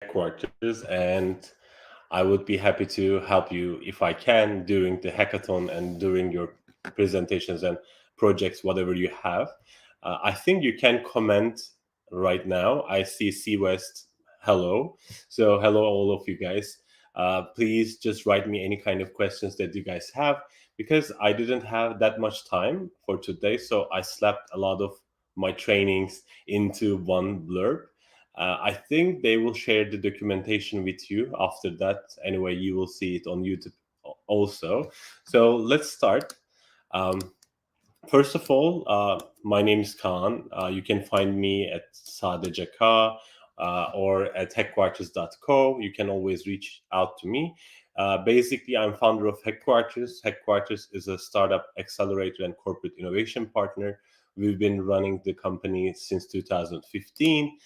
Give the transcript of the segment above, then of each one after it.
Hackquarters, and I would be happy to help you if I can during the hackathon and during your presentations and projects, whatever you have. I think you can comment right now. I see C West. Hello. So, hello, all of you guys. Please just write me any kind of questions that you guys have because I didn't have that much time for today. So, I slapped a lot of my trainings into one blurb. I think they will share the documentation with you after that. Anyway, you will see it on YouTube also. So let's start. Um, First of all, my name is Kaan. You can find me at Sadejaka or at hackquarters.co. You can always reach out to me. Basically, I'm founder of Hackquarters. Hackquarters is a startup accelerator and corporate innovation partner. We've been running the company since 2015.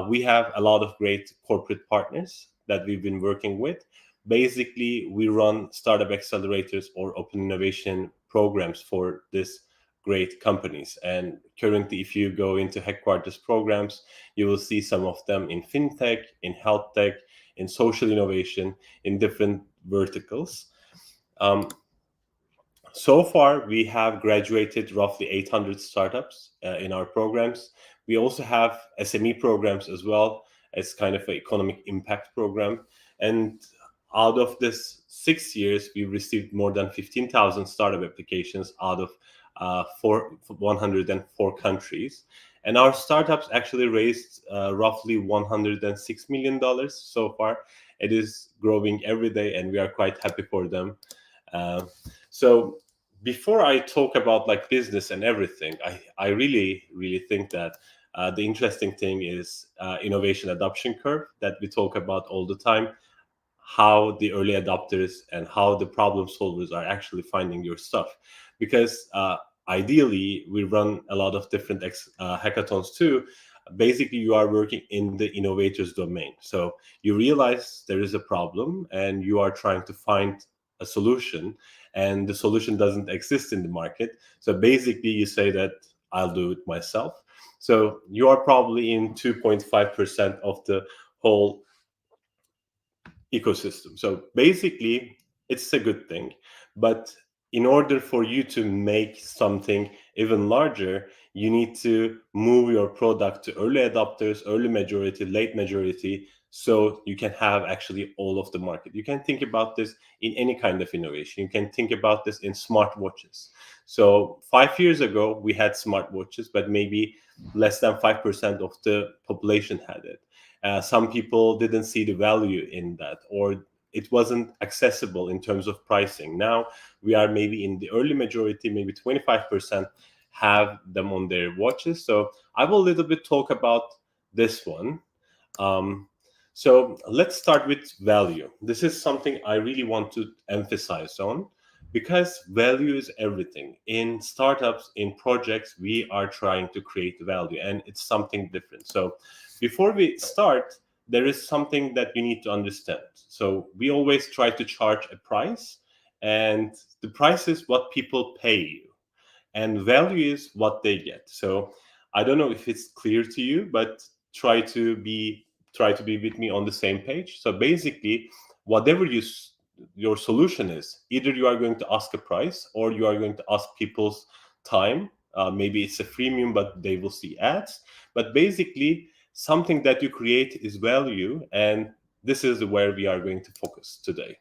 We have a lot of great corporate partners that we've been working with. Basically, we run startup accelerators or open innovation programs for this great companies. And currently, if you go into Hackquarters programs, you will see some of them in fintech, in health tech, in social innovation, in different verticals. Um, so far, we have graduated roughly 800 startups in our programs. We also have SME programs as well as kind of an economic impact program. And out of this 6 years, we received more than 15,000 startup applications out of 104 countries. And our startups actually raised roughly $106 million so far. It is growing every day, and we are quite happy for them. Uh, so before I talk about like business and everything, I really think that the interesting thing is innovation adoption curve that we talk about all the time, how the early adopters and how the problem solvers are actually finding your stuff. Because ideally, we run a lot of different hackathons too. Basically, you are working in the innovators domain. So you realize there is a problem and you are trying to find a solution, and the solution doesn't exist in the market. So basically, you say that I'll do it myself. So you are probably in 2.5% of the whole ecosystem. So basically, it's a good thing. But in order for you to make something even larger, you need to move your product to early adopters, early majority, late majority, so you can have actually all of the market. You can think about this in any kind of innovation. You can think about this in smartwatches. So 5 years ago, we had smartwatches, but maybe less than 5% of the population had it. Some people didn't see the value in that, or it wasn't accessible in terms of pricing. Now we are maybe in the early majority, maybe 25% have them on their watches. So I will a little bit talk about this one. Um, so let's start with value. This is something I really want to emphasize on because value is everything. In startups, in projects, we are trying to create value, and it's something different. So before we start, there is something that you need to understand. So we always try to charge a price, and the price is what people pay you, and value is what they get. So I don't know if it's clear to you, but try to be with me on the same page. So basically, whatever your solution is, either you are going to ask a price or you are going to ask people's time. Maybe it's a freemium, but they will see ads. But basically, something that you create is value, and this is where we are going to focus today.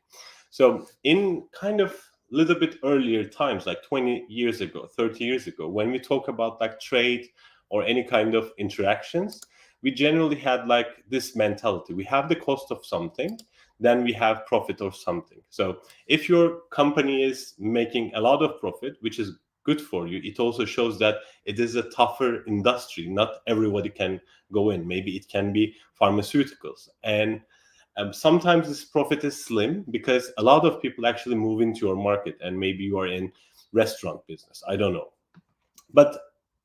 So in kind of little bit earlier times, like 20 years ago, 30 years ago, when we talk about like trade or any kind of interactions, we generally had like this mentality. We have the cost of something, then we have profit of something. So if your company is making a lot of profit, which is good for you, it also shows that it is a tougher industry. Not everybody can go in. Maybe it can be pharmaceuticals. And sometimes this profit is slim because a lot of people actually move into your market, and maybe you are in restaurant business. I don't know. But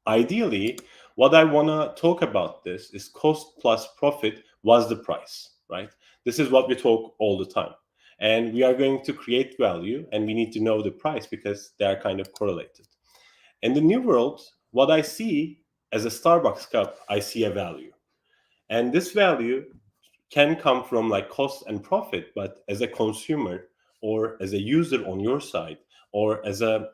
ideally, what I want to talk about this is cost plus profit was the price, right? This is what we talk all the time. And we are going to create value, and we need to know the price because they are kind of correlated. In the new world, what I see as a Starbucks cup, I see a value. And this value can come from like cost and profit, but as a consumer or as a user on your side or as a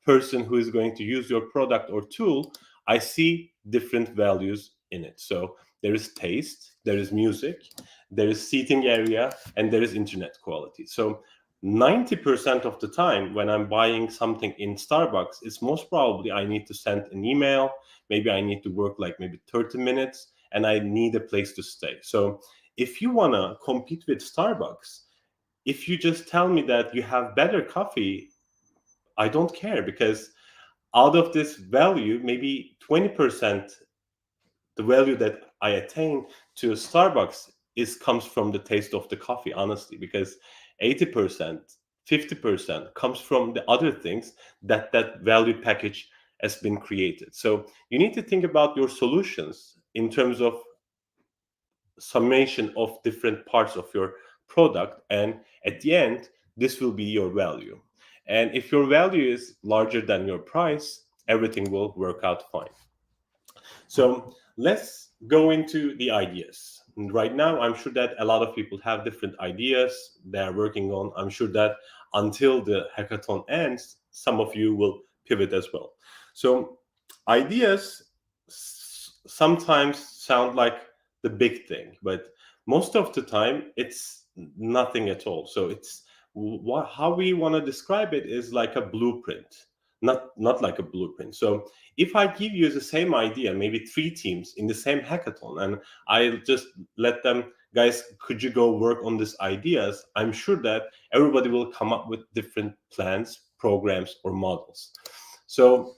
person who is going to use your product or tool, I see different values in it. So there is taste, there is music, there is seating area, and there is internet quality. So 90% of the time when I'm buying something in Starbucks, it's most probably I need to send an email, maybe I need to work like maybe 30 minutes, and I need a place to stay. So if you want to compete with Starbucks, if you just tell me that you have better coffee, I don't care, because out of this value, maybe 20%, the value that I attain to Starbucks is comes from the taste of the coffee, honestly, because 80%, 50% comes from the other things that value package has been created. So you need to think about your solutions in terms of summation of different parts of your product, and at the end this will be your value. And if your value is larger than your price, everything will work out fine. So let's go into the ideas. And right now, I'm sure that a lot of people have different ideas they are working on. I'm sure that until the hackathon ends, some of you will pivot as well. So ideas sometimes sound like the big thing, but most of the time it's nothing at all. So it's how we want to describe it is like a blueprint, not like a blueprint. So if I give you the same idea, maybe 3 teams in the same hackathon, and I just let them, guys, could you go work on these ideas? I'm sure that everybody will come up with different plans, programs, or models. So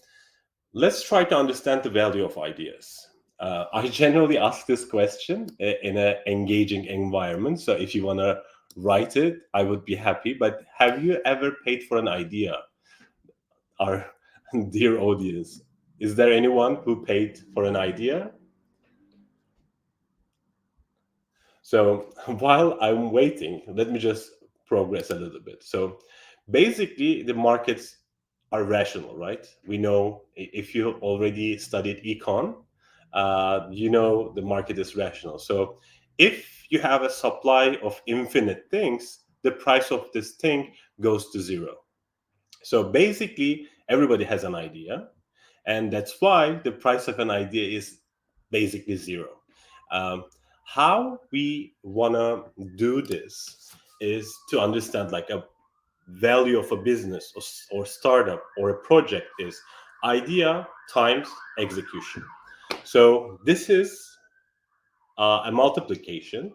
let's try to understand the value of ideas. I generally ask this question in an engaging environment. So if you want to write it, I would be happy. But have you ever paid for an idea? Our dear audience, is there anyone who paid for an idea? So while I'm waiting, let me just progress a little bit. So basically, the markets are rational, right? We know if you already studied econ, you know the market is rational. So if you have a supply of infinite things, the price of this thing goes to zero. So basically, everybody has an idea, and that's why the price of an idea is basically zero. Um, how we want to do this is to understand like a value of a business or startup or a project is idea times execution. So this is a multiplication,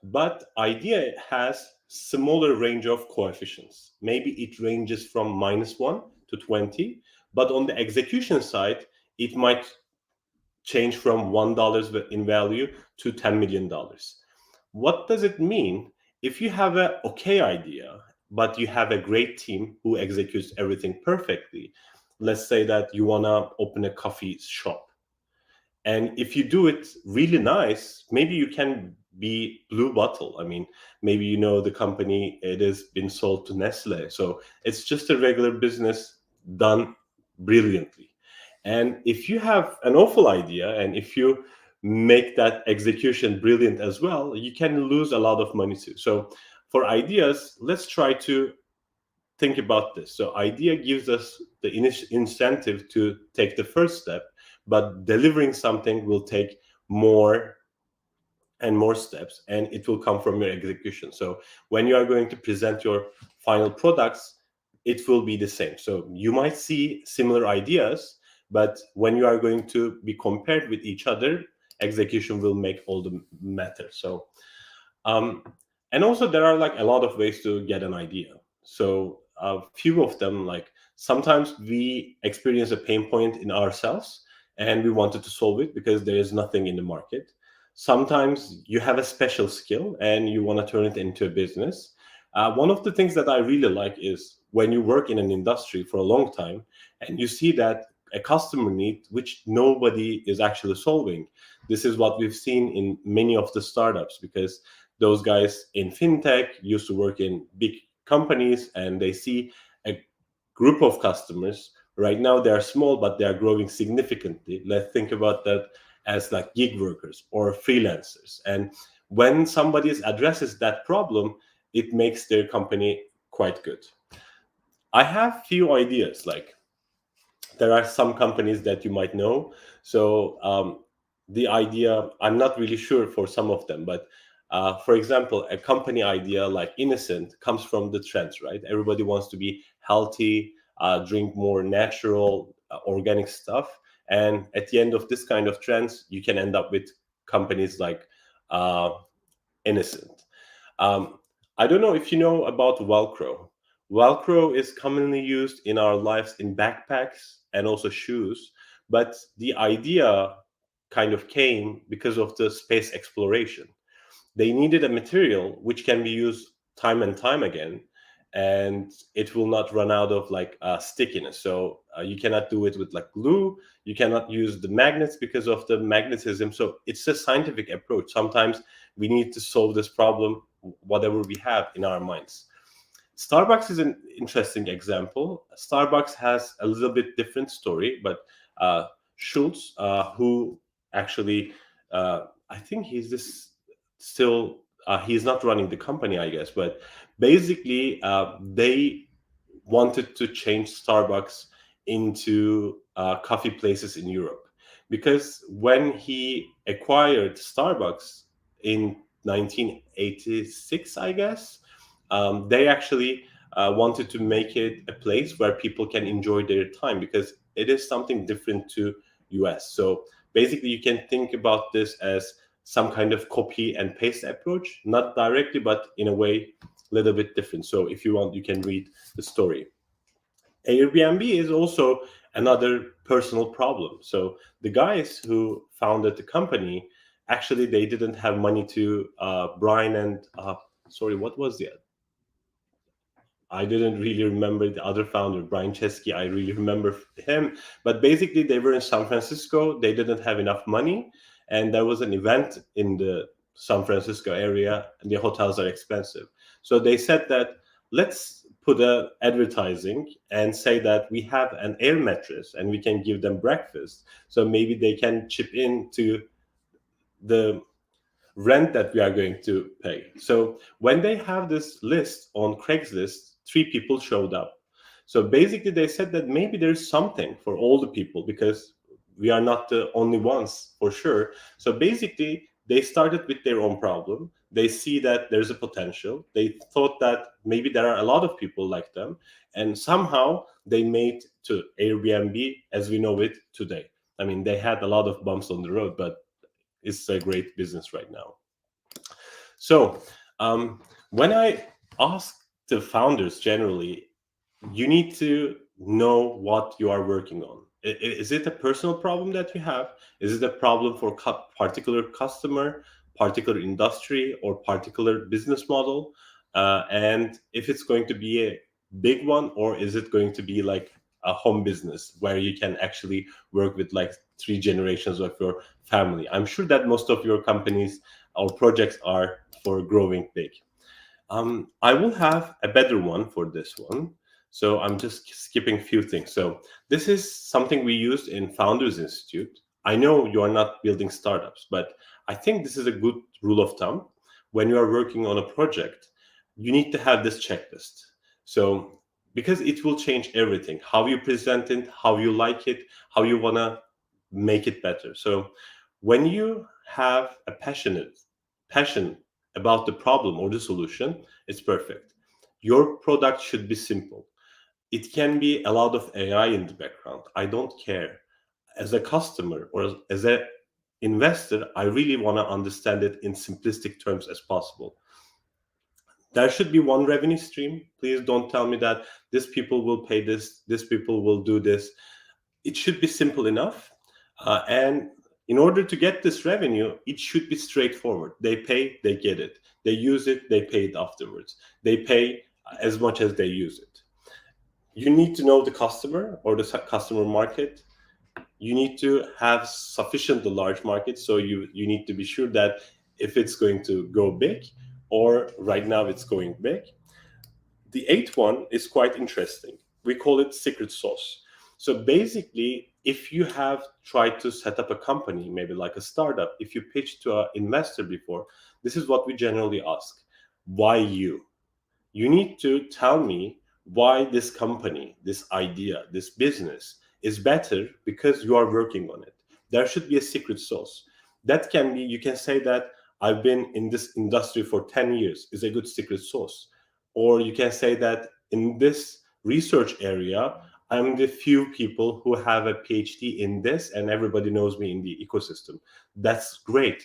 but idea has smaller range of coefficients. Maybe it ranges from -1 to 20, but on the execution side, it might change from $1 in value to $10 million. What does it mean? If you have an okay idea, but you have a great team who executes everything perfectly, let's say that you want to open a coffee shop. And if you do it really nice, maybe you can be Blue Bottle. I mean, maybe you know the company, it has been sold to Nestle. So it's just a regular business done brilliantly. And if you have an awful idea and if you make that execution brilliant as well, you can lose a lot of money too. So for ideas, let's try to think about this. So idea gives us the initial incentive to take the first step, but delivering something will take more and more steps, and it will come from your execution. So when you are going to present your final products, it will be the same. So you might see similar ideas, but when you are going to be compared with each other, execution will make all the matter. So and also there are like a lot of ways to get an idea. So a few of them, like sometimes we experience a pain point in ourselves and we wanted to solve it because there is nothing in the market. Sometimes you have a special skill and you want to turn it into a business. One of the things that I really like is when you work in an industry for a long time and you see that a customer need which nobody is actually solving. This is what we've seen in many of the startups, because those guys in fintech used to work in big companies and they see a group of customers. Right now they are small, but they are growing significantly. Let's think about that as like gig workers or freelancers. And when somebody addresses that problem, it makes their company quite good. I have few ideas. Like, there are some companies that you might know. So the idea, I'm not really sure for some of them, but for example, a company idea like Innocent comes from the trends, right? Everybody wants to be healthy, drink more natural, organic stuff. And at the end of this kind of trends, you can end up with companies like uh, Innocent. Um, I don't know if you know about Velcro. Velcro is commonly used in our lives in backpacks and also shoes, but the idea kind of came because of the space exploration. They needed a material which can be used time and time again, and it will not run out of like stickiness. So you cannot do it with like glue, you cannot use the magnets because of the magnetism. So it's a scientific approach. Sometimes we need to solve this problem whatever we have in our minds. Starbucks is an interesting example. Starbucks has a little bit different story, but Schultz, who actually, I think he's this still, he's not running the company, I guess, but basically, they wanted to change Starbucks into coffee places in Europe. Because when he acquired Starbucks in 1986, I guess, they actually wanted to make it a place where people can enjoy their time, because it is something different to US. So basically, you can think about this as some kind of copy and paste approach, not directly, but in a way, a little bit different. So if you want, you can read the story. Airbnb is also another personal problem. So the guys who founded the company, actually, they didn't have money to Brian and sorry, what was the, I didn't really remember the other founder, Brian Chesky. I really remember him. But basically, they were in San Francisco. They didn't have enough money. And there was an event in the San Francisco area, and the hotels are expensive. So they said that, let's put a advertising and say that we have an air mattress and we can give them breakfast. So maybe they can chip in to the rent that we are going to pay. So when they have this list on Craigslist, 3 people showed up. So basically, they said that maybe there's something for all the people, because we are not the only ones for sure. So basically, they started with their own problem. They see that there's a potential. They thought that maybe there are a lot of people like them. And somehow they made to Airbnb as we know it today. I mean, they had a lot of bumps on the road, but it's a great business right now. So when I ask the founders generally, you need to know what you are working on. Is it a personal problem that you have? Is it a problem for particular customer, particular industry, or particular business model? And if it's going to be a big one, or is it going to be like a home business where you can actually work with like 3 generations of your family? I'm sure that most of your companies or projects are for growing big. I will have a better one for this one. So I'm just skipping a few things. So this is something we used in Founders Institute. I know you are not building startups, but I think this is a good rule of thumb. When you are working on a project, you need to have this checklist. So because it will change everything, how you present it, how you like it, how you want to make it better. So when you have a passion about the problem or the solution, it's perfect. Your product should be simple. It can be a lot of AI in the background. I don't care. As a customer or as an investor, I really want to understand it in simplistic terms as possible. There should be one revenue stream. Please don't tell me that this people will pay this people will do this. It should be simple enough. And in order to get this revenue, it should be straightforward. They pay, they get it. They use it, they pay it afterwards. They pay as much as they use it. You need to know the customer or the customer market. You need to have sufficient large market. So you need to be sure that if it's going to go big, or right now it's going big. The eighth one is quite interesting. We call it secret sauce. So basically, if you have tried to set up a company, maybe like a startup, if you pitch to an investor before, this is what we generally ask. Why you? You need to tell me why this company, this idea, this business is better because you are working on it. There should be a secret sauce. That can be, you can say that I've been in this industry for 10 years is a good secret sauce. Or you can say that in this research area, I'm the few people who have a PhD in this and everybody knows me in the ecosystem. That's great.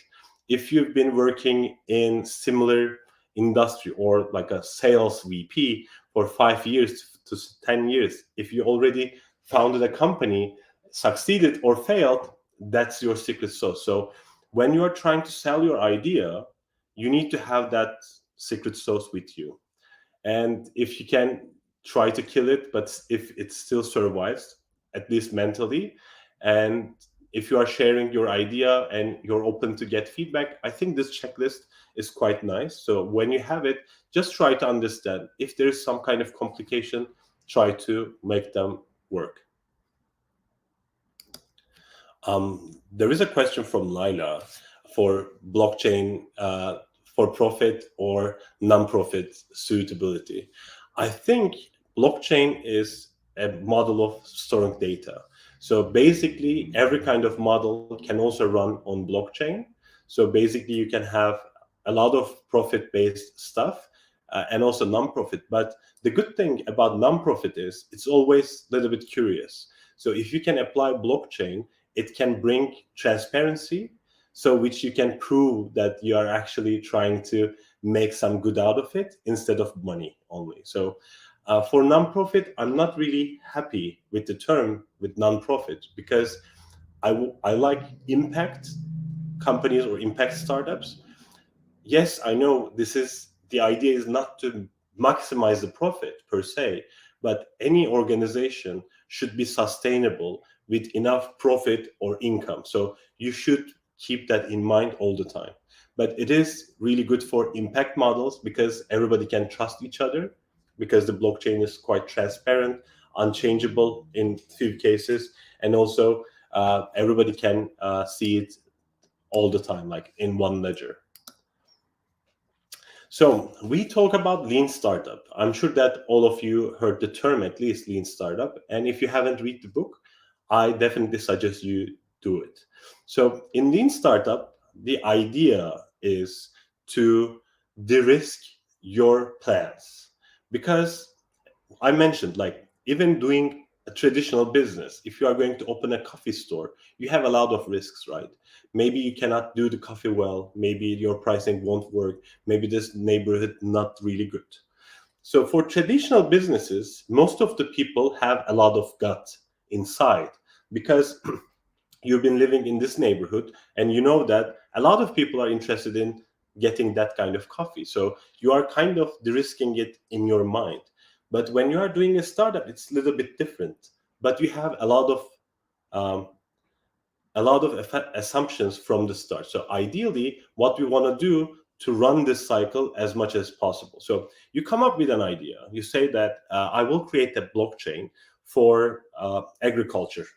If you've been working in similar industry or like a sales VP for 5 years to 10 years, if you already founded a company, succeeded or failed, that's your secret sauce. So when you are trying to sell your idea, you need to have that secret sauce with you. And if you can, try to kill it, but if it still survives, at least mentally, and if you are sharing your idea and you're open to get feedback, I think this checklist is quite nice. So when you have it, just try to understand if there's some kind of complication, try to make them work. There is a question from Laila for blockchain for profit or non-profit suitability. I think blockchain is a model of storing data. So basically, every kind of model can also run on blockchain. So basically, you can have a lot of profit-based stuff and also non-profit. But the good thing about non-profit is it's always a little bit curious. So if you can apply blockchain, it can bring transparency, so which you can prove that you are actually trying to make some good out of it instead of money only. So for nonprofit, I'm not really happy with the term with nonprofit because I like impact companies or impact startups. Yes, I know the idea is not to maximize the profit per se, but any organization should be sustainable with enough profit or income. So you should keep that in mind all the time. But it is really good for impact models because everybody can trust each other, because the blockchain is quite transparent, unchangeable in few cases, and also everybody can see it all the time, like in one ledger. So we talk about lean startup. I'm sure that all of you heard the term, at least, lean startup. And if you haven't read the book, I definitely suggest you do it. So in lean startup, the idea is to de-risk your plans, because I mentioned, like, even doing a traditional business, if you are going to open a coffee store, you have a lot of risks, right? Maybe you cannot do the coffee well, maybe your pricing won't work, maybe this neighborhood not really good. So for traditional businesses, most of the people have a lot of gut inside, because you've been living in this neighborhood and you know that a lot of people are interested in getting that kind of coffee. So you are kind of de-risking it in your mind. But when you are doing a startup, it's a little bit different. But you have um, a lot of assumptions from the start. So ideally, what we want to do to run this cycle as much as possible. So you come up with an idea. You say that I will create a blockchain for agriculture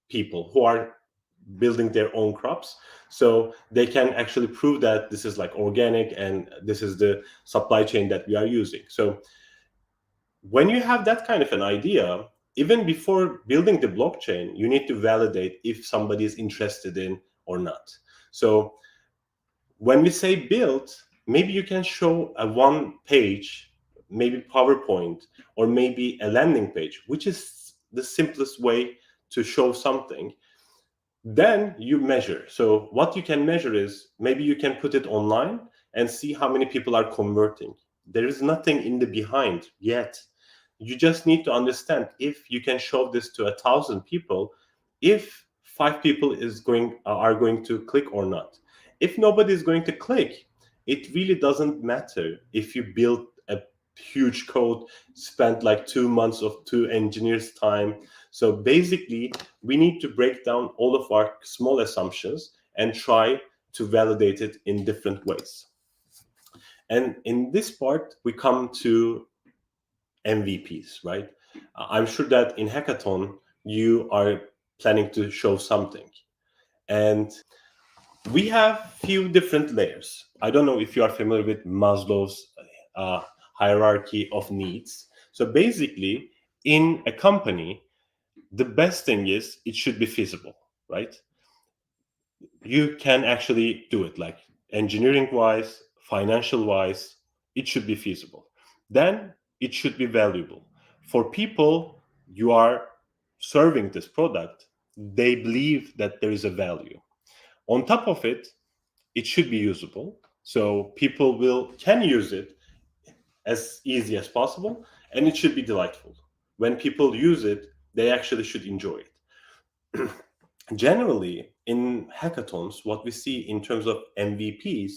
people who are building their own crops, so they can actually prove that this is like organic and this is the supply chain that we are using. So when you have that kind of an idea, even before building the blockchain, you need to validate if somebody is interested in or not. So when we say build, maybe you can show a one page, maybe PowerPoint, or maybe a landing page, which is the simplest way to show something. Then you measure. So what you can measure is, maybe you can put it online and see how many people are converting. There is nothing in the behind yet. You just need to understand if you can show this to 1,000 people, if 5 people are going to click or not. If nobody is going to click, it really doesn't matter if you build a huge code, spent like 2 months of 2 engineers' time. So basically, we need to break down all of our small assumptions and try to validate it in different ways. And in this part, we come to MVPs, right? I'm sure that in hackathon you are planning to show something, and we have few different layers. I don't know if you are familiar with Maslow's uh, hierarchy of needs. So basically, in a company, the best thing is it should be feasible, right? You can actually do it, like engineering wise, financial wise, it should be feasible. Then it should be valuable for people you are serving this product. They believe that there is a value. On top of it, it should be usable, so people will can use it as easy as possible, and it should be delightful. When people use it, they actually should enjoy it. Generally, in hackathons, what we see in terms of MVPs,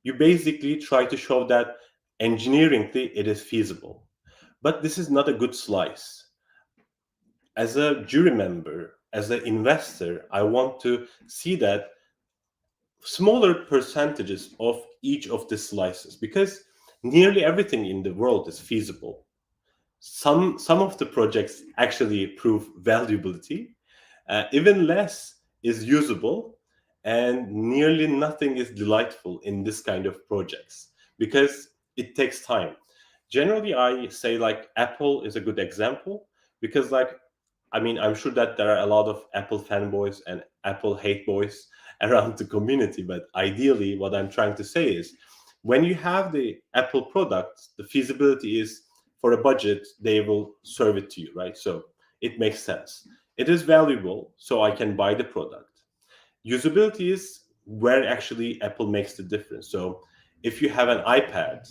you basically try to show that engineeringly it is feasible. But this is not a good slice. As a jury member, as an investor, I want to see that smaller percentages of each of the slices, because nearly everything in the world is feasible. Some of the projects actually prove valuability, even less is usable, and nearly nothing is delightful in this kind of projects because it takes time. Generally, I say like Apple is a good example, because like, I mean, I'm sure that there are a lot of Apple fanboys and Apple hate boys around the community, but ideally what I'm trying to say is, when you have the Apple product, the feasibility is for a budget they will serve it to you, right? So it makes sense. It is valuable, so I can buy the product. Usability is where actually Apple makes the difference. So if you have an iPad,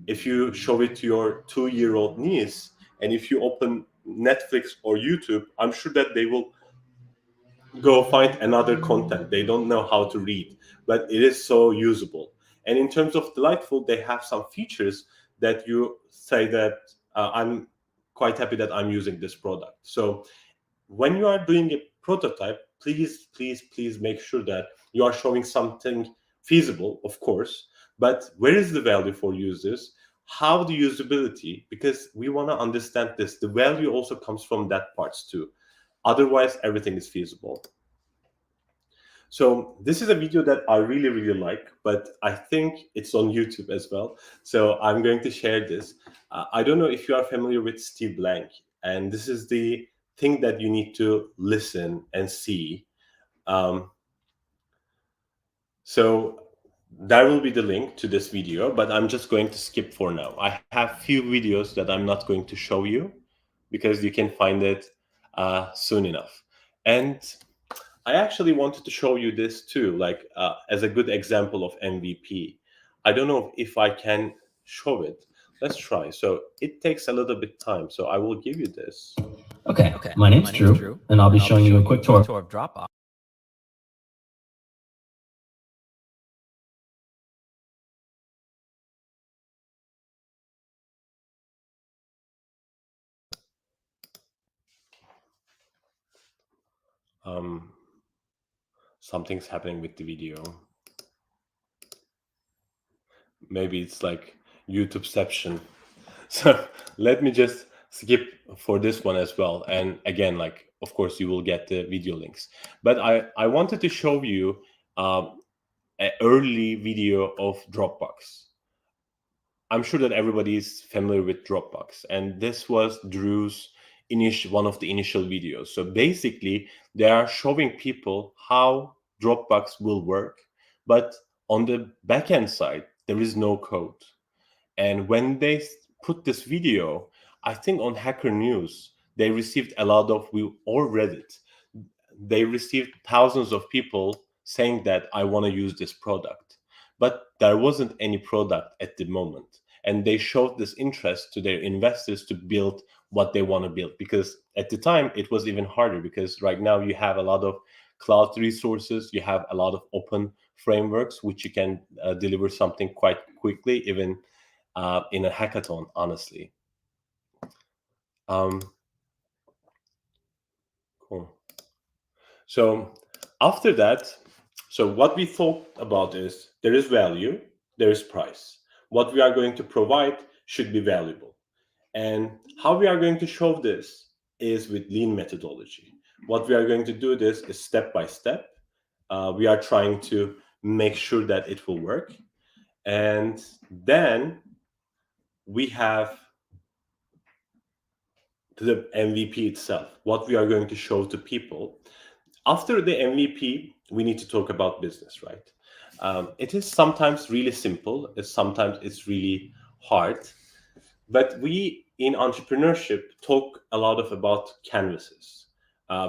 if you show it to your 2-year-old niece, and if you open Netflix or YouTube, I'm sure that they will go find another content. They don't know how to read, but it is so usable. And in terms of delightful, they have some features that you say that I'm quite happy that I'm using this product. So when you are doing a prototype, please, please, please make sure that you are showing something feasible, of course, but where is the value for users? How the usability? Because we want to understand this. The value also comes from that parts too. Otherwise, everything is feasible. So this is a video that I really, really like, but I think it's on YouTube as well. So I'm going to share this. I don't know if you are familiar with Steve Blank, and this is the thing that you need to listen and see. Um, so there will be the link to this video, but I'm just going to skip for now. I have few videos that I'm not going to show you because you can find it soon enough. And I actually wanted to show you this too, like as a good example of MVP. I don't know if I can show it. Let's try. So it takes a little bit time. So I will give you this. Okay, my name's Drew, and I'll be showing you a quick tour of Dropbox. Something's happening with the video. Maybe it's like YouTubeception. So let me just skip for this one as well. And again, like, of course, you will get the video links. But I wanted to show you an early video of Dropbox. I'm sure that everybody is familiar with Dropbox, and this was Drew's one of the initial videos. So basically, they are showing people how Dropbox will work, but on the backend side, there is no code. And when they put this video, I think on Hacker News, they received a lot of, we all read it. They received thousands of people saying that I want to use this product, but there wasn't any product at the moment. And they showed this interest to their investors to build what they want to build, because at the time it was even harder, because right now you have a lot of cloud resources, you have a lot of open frameworks which you can deliver something quite quickly, even in a hackathon, honestly. Cool. So after that, so what we thought about is there is value, there is price. What we are going to provide should be valuable. And how we are going to show this is with lean methodology. What we are going to do this is step by step. We are trying to make sure that it will work. And then we have the MVP itself, what we are going to show to people. After the MVP, we need to talk about business, right? It is sometimes really simple, sometimes it's really hard. But we in entrepreneurship talk a lot about canvases.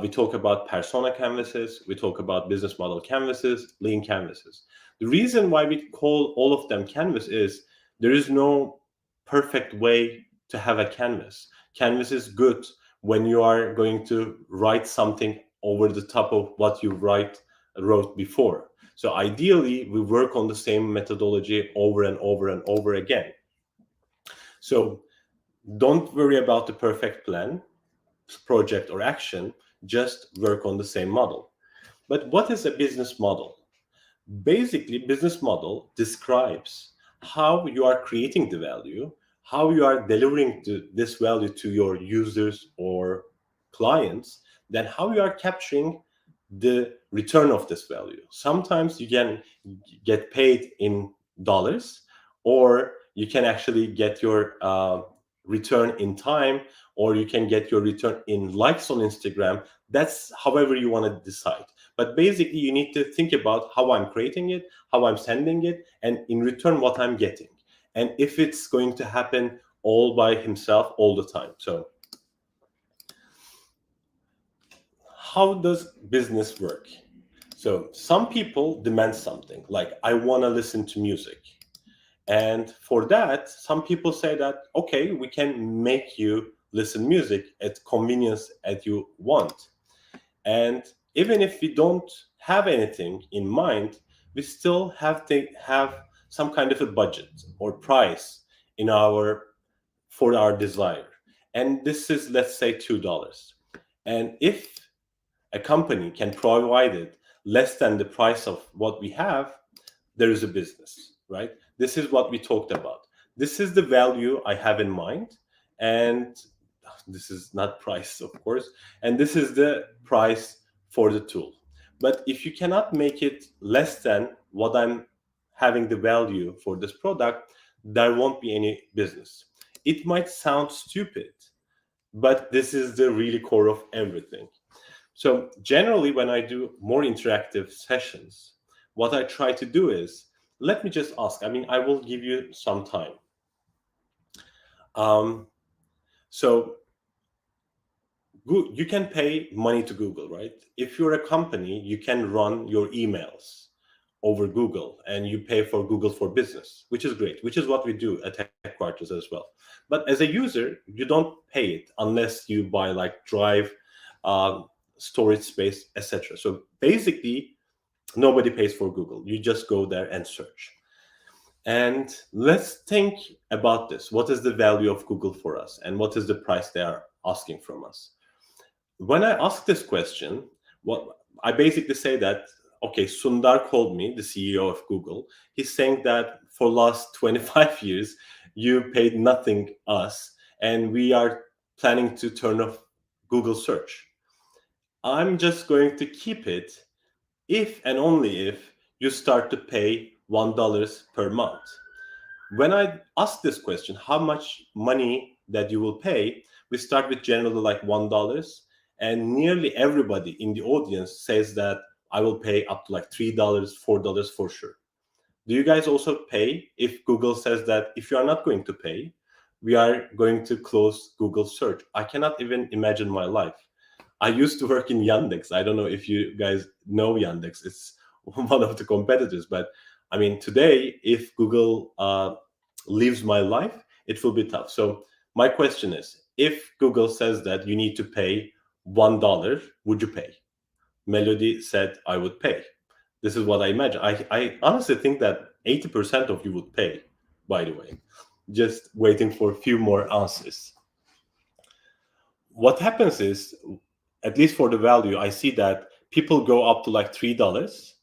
We talk about persona canvases, we talk about business model canvases, lean canvases. The reason why we call all of them canvas is there is no perfect way to have a canvas. Canvas is good when you are going to write something over the top of what you wrote before. So ideally, we work on the same methodology over and over and over again. So don't worry about the perfect plan, project, or action. Just work on the same model. But what is a business model? Basically, business model describes how you are creating the value, how you are delivering this value to your users or clients, then how you are capturing the return of this value. Sometimes you can get paid in dollars, or you can actually get your return in time, or you can get your return in likes on Instagram. That's however you want to decide. But basically, you need to think about how I'm creating it, how I'm sending it, and in return, what I'm getting. And if it's going to happen all by himself all the time. So how does business work? So some people demand something like, I want to listen to music. And for that, some people say that, okay, we can make you listen music at convenience as you want. And even if we don't have anything in mind, we still have to have some kind of a budget or price in for our desire. And this is, let's say, $2. And if a company can provide it less than the price of what we have, there is a business, right? This is what we talked about. This is the value I have in mind. And this is not price, of course. And this is the price for the tool. But if you cannot make it less than what I'm having the value for this product, there won't be any business. It might sound stupid, but this is the really core of everything. So generally, when I do more interactive sessions, what I try to do is, let me just ask. I mean, I will give you some time. So you can pay money to Google, right? If you're a company, you can run your emails over Google, and you pay for Google for Business, which is great, which is what we do at Hackquarters as well. But as a user, you don't pay it unless you buy like Drive, storage space, etc. So basically, nobody pays for Google. You just go there and search. And let's think about this. What is the value of Google for us? And what is the price they are asking from us? When I ask this question, what I basically say that, okay, Sundar called me, the CEO of Google. He's saying that for last 25 years, you paid nothing us, and we are planning to turn off Google search. I'm just going to keep it if and only if you start to pay $1 per month. When I ask this question, how much money that you will pay, we start with generally like $1, and nearly everybody in the audience says that I will pay up to like $3, $4 for sure. Do you guys also pay if Google says that if you are not going to pay, we are going to close Google search? I cannot even imagine my life. I used to work in Yandex. I don't know if you guys know Yandex. It's one of the competitors. But I mean, today, if Google leaves my life, it will be tough. So my question is, if Google says that you need to pay $1, would you pay? Melody said, I would pay. This is what I imagine. I honestly think that 80% of you would pay, by the way. Just waiting for a few more answers. What happens is, at least for the value, I see that people go up to like $3.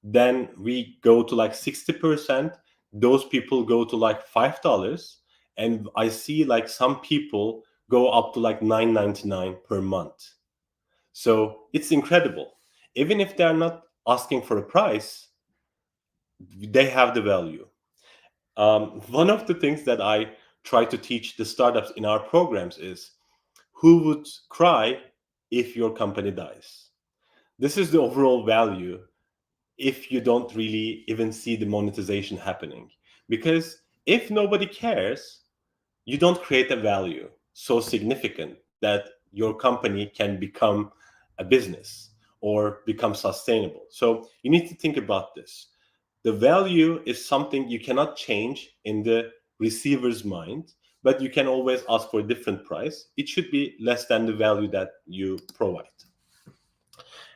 Then we go to like 60%. Those people go to like $5. And I see like some people go up to like 9.99 per month. So it's incredible. Even if they're not asking for a price, they have the value. One of the things that I try to teach the startups in our programs is, who would cry if your company dies? This is the overall value if you don't really even see the monetization happening. Because if nobody cares, you don't create a value so significant that your company can become a business or become sustainable. So you need to think about this. The value is something you cannot change in the receiver's mind, but you can always ask for a different price. It should be less than the value that you provide.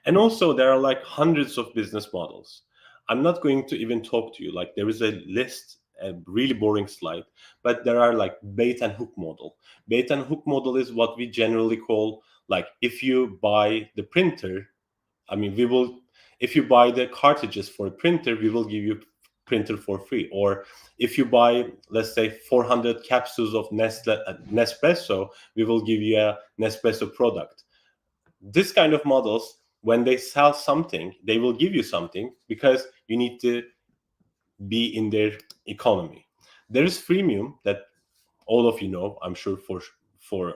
And also, there are like hundreds of business models. I'm not going to even talk to you. Like, there is a list, a really boring slide, but there are like bait and hook model. Bait and hook model is what we generally call, like, if you buy the printer, I mean, we will, if you buy the cartridges for a printer, we will give you printer for free. Or if you buy, let's say, 400 capsules of Nespresso, we will give you a Nespresso product. This kind of models, when they sell something, they will give you something because you need to be in their economy. There is freemium that all of you know, I'm sure, for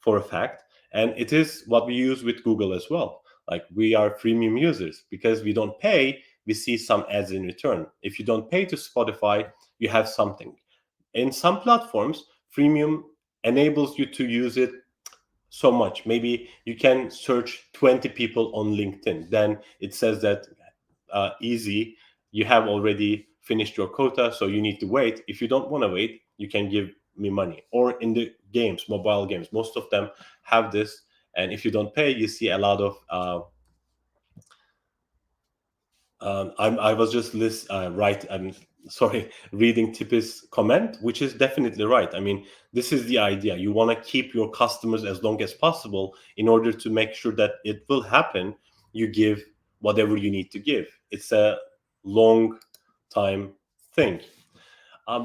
a fact, and it is what we use with Google as well. Like, we are freemium users. Because we don't pay, we see some ads in return. If you don't pay to Spotify, you have something. In some platforms, freemium enables you to use it so much. Maybe you can search 20 people on LinkedIn. Then it says that, easy, you have already finished your quota, so you need to wait. If you don't want to wait, you can give me money. Or in the games, mobile games, most of them have this. And if you don't pay, you see a lot of I was just I'm sorry, reading Tippy's comment, which is definitely right. I mean, this is the idea. You want to keep your customers as long as possible. In order to make sure that it will happen, you give whatever you need to give. It's a long time thing.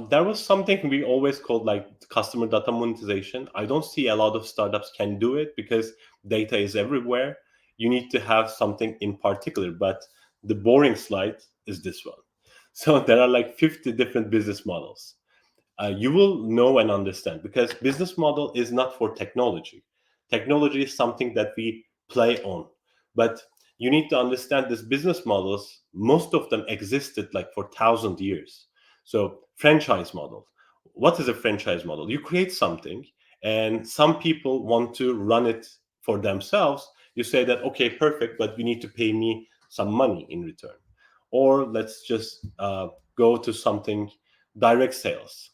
There was something we always called like customer data monetization. I don't see a lot of startups can do it because data is everywhere. You need to have something in particular, but the boring slide is this one. So there are like 50 different business models. You will know and understand, because business model is not for technology. Technology is something that we play on, but you need to understand these business models. Most of them existed like for 1,000 years. So franchise model. What is a franchise model? You create something and some people want to run it for themselves. You say that, okay, perfect, but you need to pay me some money in return. Or let's just go to something, direct sales,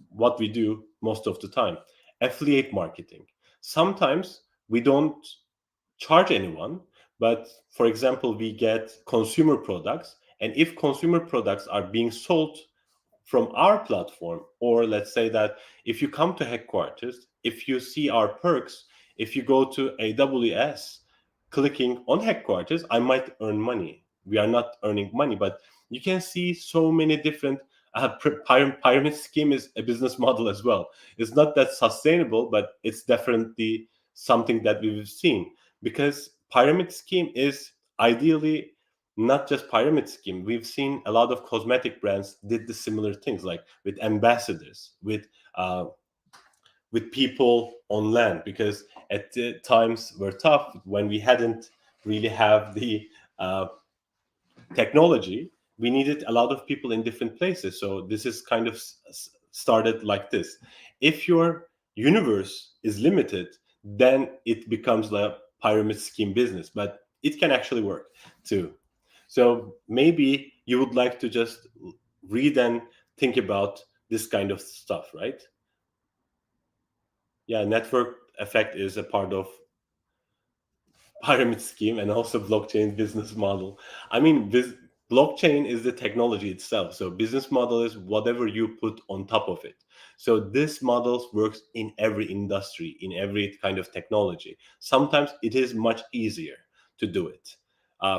what we do most of the time. Affiliate marketing. Sometimes we don't charge anyone, but for example, we get consumer products. And if consumer products are being sold from our platform, or let's say that if you come to Hackquarters, if you see our perks, if you go to AWS, clicking on Hackquarters, I might earn money. We are not earning money, but you can see so many different pyramid scheme is a business model as well. It's not that sustainable, but it's definitely something that we've seen, because pyramid scheme is ideally not just pyramid scheme. We've seen a lot of cosmetic brands did the similar things, like with ambassadors, with people on land, because at the times were tough when we hadn't really have the technology. We needed a lot of people in different places. So this is kind of started like this. If your universe is limited, then it becomes the pyramid scheme business, but it can actually work too. So maybe you would like to just read and think about this kind of stuff, right? Yeah, network effect is a part of pyramid scheme and also blockchain business model. I mean, blockchain is the technology itself. So business model is whatever you put on top of it. So this model works in every industry, in every kind of technology. Sometimes it is much easier to do it.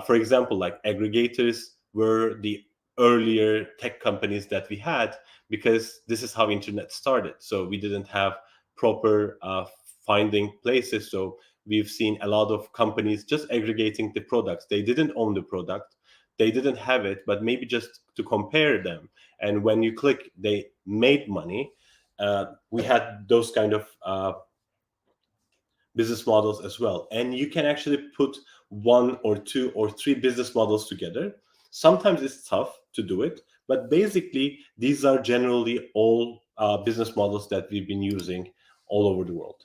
For example, like aggregators were the earlier tech companies that we had, because this is how internet started. So we didn't have proper finding places. So we've seen a lot of companies just aggregating the products. They didn't own the product, they didn't have it, but maybe just to compare them. And when you click, they made money. We had those kind of business models as well. And you can actually put 1 or 2 or 3 business models together. Sometimes it's tough to do it, but basically these are generally all business models that we've been using all over the world.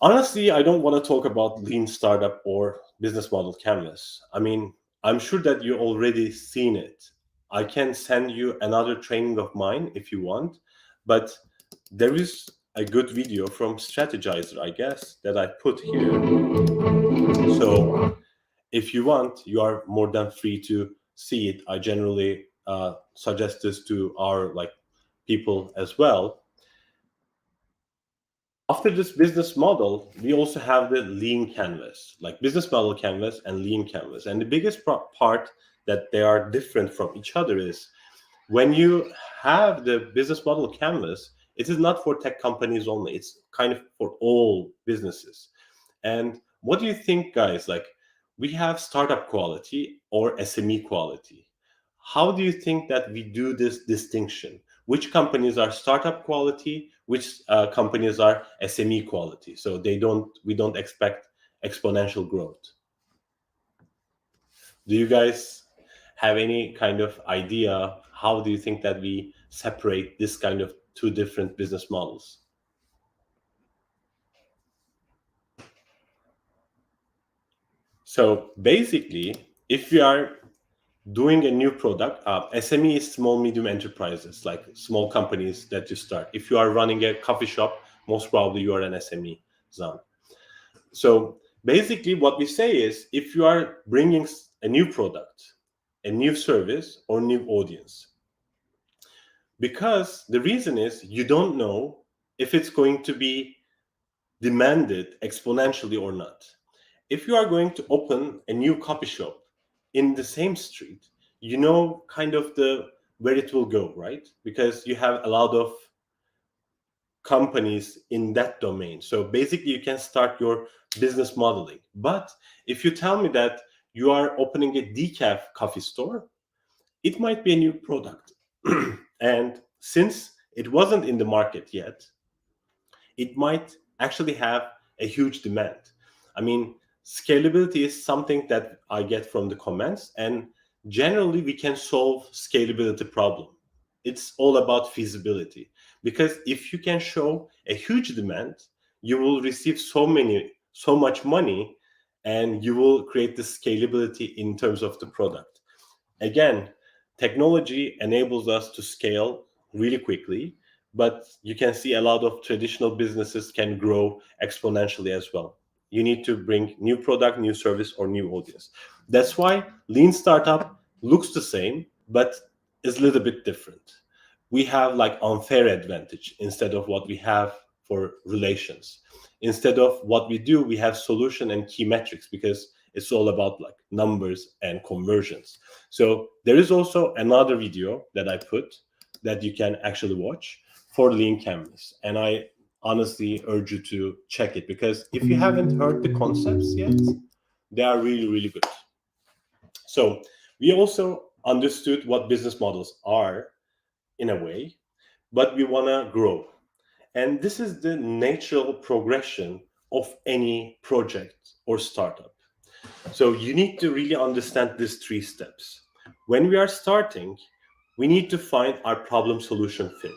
Honestly, I don't want to talk about lean startup or business model canvas. I mean, I'm sure that you already seen it. I can send you another training of mine if you want, but there is a good video from Strategizer, I guess, that I put here. So if you want, you are more than free to see it. I generally suggest this to our people as well. After this business model, we also have the lean canvas, like business model canvas and lean canvas. And the biggest part that they are different from each other is when you have the business model canvas, it is not for tech companies only. It's kind of for all businesses. And what do you think, guys? Like, we have startup quality or SME quality. How do you think that we do this distinction? Which companies are startup quality? Which companies are SME quality? So we don't expect exponential growth. Do you guys have any kind of idea? How do you think that we separate this kind of 2 different business models? So basically, if we are doing a new product, SME is small, medium enterprises, like small companies that you start. If you are running a coffee shop, most probably you are an SME, Zan. So basically what we say is, if you are bringing a new product, a new service, or new audience, because the reason is you don't know if it's going to be demanded exponentially or not. If you are going to open a new coffee shop in the same street, you know kind of where it will go, right? Because you have a lot of companies in that domain. So basically you can start your business modeling. But if you tell me that you are opening a decaf coffee store, it might be a new product. And since it wasn't in the market yet, it might actually have a huge demand. I mean, scalability is something that I get from the comments, and generally we can solve scalability problem. It's all about feasibility, because if you can show a huge demand, you will receive so much money, and you will create the scalability in terms of the product. Again, technology enables us to scale really quickly, but you can see a lot of traditional businesses can grow exponentially as well. You need to bring new product, new service, or new audience. That's why lean startup looks the same, but is a little bit different. We have like unfair advantage instead of what we have for relations. Instead of what we do, we have solution and key metrics, because it's all about like numbers and conversions. So there is also another video that I put that you can actually watch for lean canvas, and I honestly urge you to check it, because if you haven't heard the concepts yet, they are really, really good. So we also understood what business models are in a way, but we want to grow. And this is the natural progression of any project or startup. So you need to really understand these 3 steps. When we are starting, we need to find our problem solution fit.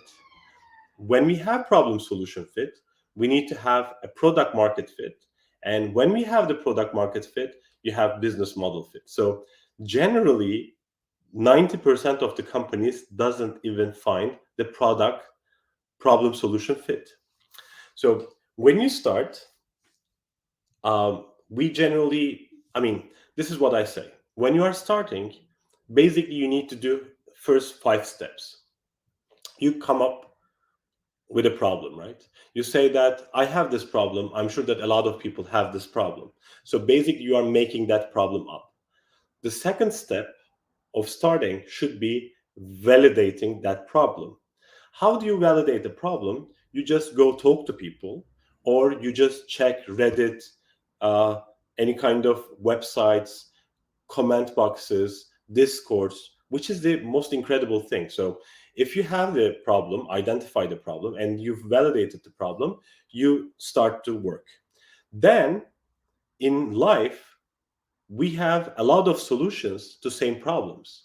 When we have problem solution fit, we need to have a product market fit. And when we have the product market fit, you have business model fit. So generally, 90% of the companies doesn't even find the product problem solution fit. So when you start, we generally, this is what I say. When you are starting, basically you need to do first 5 steps. You come up with a problem, right? You say that I have this problem. I'm sure that a lot of people have this problem. So basically you are making that problem up. The second step of starting should be validating that problem. How do you validate the problem? You just go talk to people, or you just check Reddit, uh, any kind of websites, comment boxes, Discords, which is the most incredible thing. So if you have the problem, identify the problem, and you've validated the problem, you start to work. Then in life, we have a lot of solutions to same problems.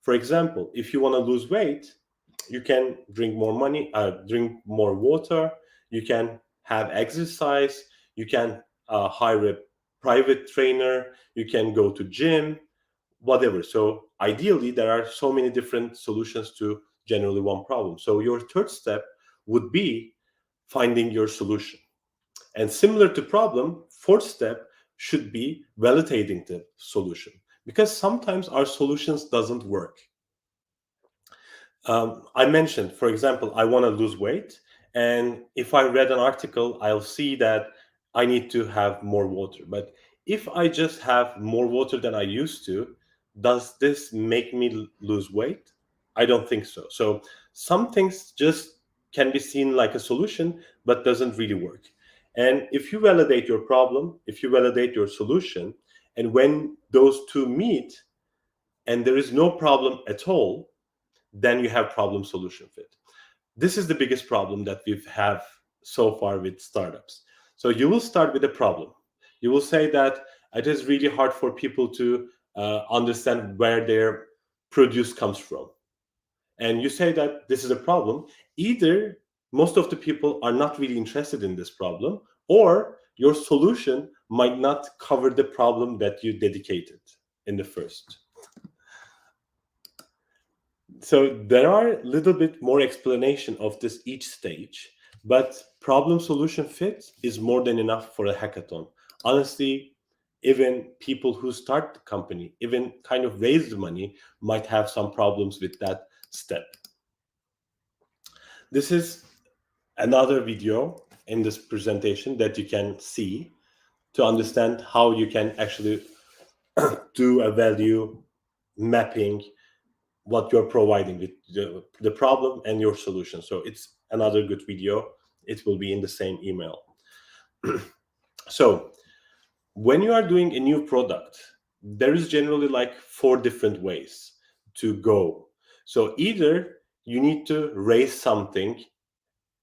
For example, if you want to lose weight, you can drink drink more water, you can have exercise, you can hire a private trainer, you can go to gym, whatever. So ideally, there are so many different solutions to generally one problem. So your third step would be finding your solution. And similar to problem, fourth step should be validating the solution, because sometimes our solutions doesn't work. I mentioned, for example, I want to lose weight, and if I read an article, I'll see that I need to have more water. But if I just have more water than I used to, does this make me lose weight? I don't think so. So some things just can be seen like a solution, but doesn't really work. And if you validate your problem, if you validate your solution, and when those two meet and there is no problem at all, then you have problem solution fit. This is the biggest problem that we've have so far with startups. So you will start with a problem. You will say that it is really hard for people to understand where their produce comes from. And you say that this is a problem. Either most of the people are not really interested in this problem, or your solution might not cover the problem that you dedicated in the first. So there are a little bit more explanation of this each stage, but problem solution fit is more than enough for a hackathon. Honestly, even people who start the company, even kind of raise the money, might have some problems with that step. This is another video in this presentation that you can see to understand how you can actually do a value mapping, what you're providing with the problem and your solution. So it's another good video. It will be in the same email. So when you are doing a new product, there is generally like 4 different ways to go. So either you need to raise something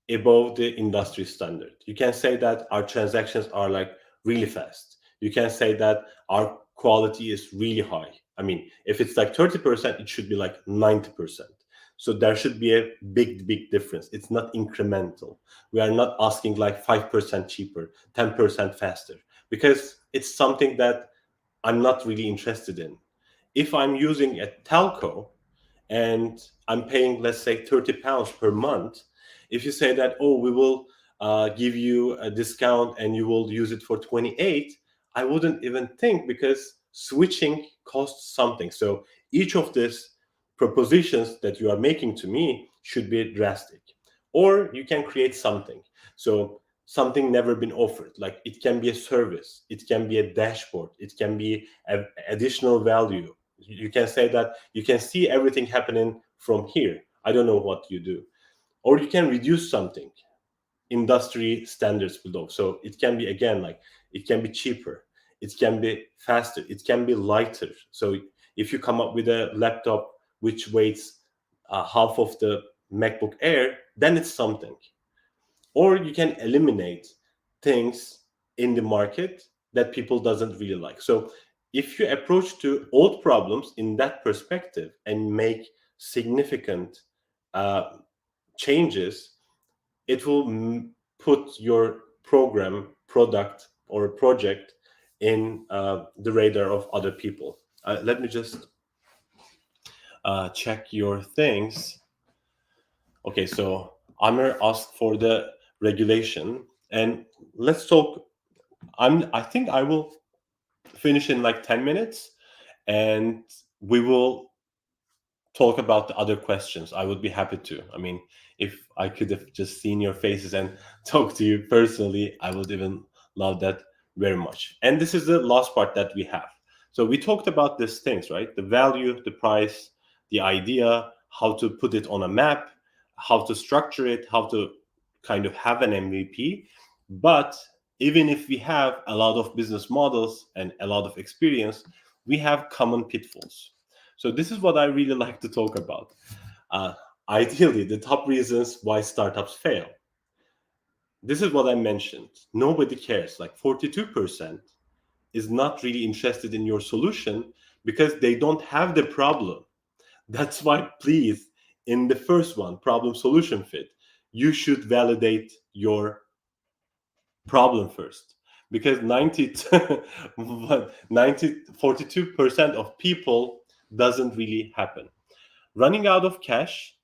above the industry standard. You can say that our transactions are like really fast. You can say that our quality is really high. I mean, if it's like 30%, it should be like 90%. So there should be a big difference. It's not incremental. We are not asking like 5% cheaper, 10% faster, because it's something that I'm not really interested in. If I'm using a telco and I'm paying, let's say, £30 per month, if you say that, oh, we will give you a discount and you will use it for 28, I wouldn't even think, because switching costs something. So each of these propositions that you are making to me should be drastic. Or you can create something. So something never been offered. Like it can be a service, it can be a dashboard, it can be an additional value. You can say that you can see everything happening from here. I don't know what you do. Or you can reduce something, industry standards below. So it can be, again, like it can be cheaper, it can be faster, it can be lighter. So if you come up with a laptop which weighs half of the MacBook Air, then it's something. Or you can eliminate things in the market that people doesn't really like. So if you approach to old problems in that perspective and make significant changes, it will put your program, product, or project in the radar of other people. Let me just check your things. Okay, so Amir asked for the regulation, and let's talk. I think I will finish in like 10 minutes, and we will talk about the other questions. I would be happy to. I mean, if I could have just seen your faces and talk to you personally, I would even love that very much. And this is the last part that we have. So we talked about these things, right? The value, the price, the idea, how to put it on a map, how to structure it, how to kind of have an MVP. But even if we have a lot of business models and a lot of experience, we have common pitfalls. So this is what I really like to talk about. Uh, Ideally, the top reasons why startups fail. This is what I mentioned. Nobody cares. Like 42% is not really interested in your solution because they don't have the problem. That's why, please, in the first one, problem solution fit, you should validate your problem first, because 42% of people doesn't really happen. Running out of cash,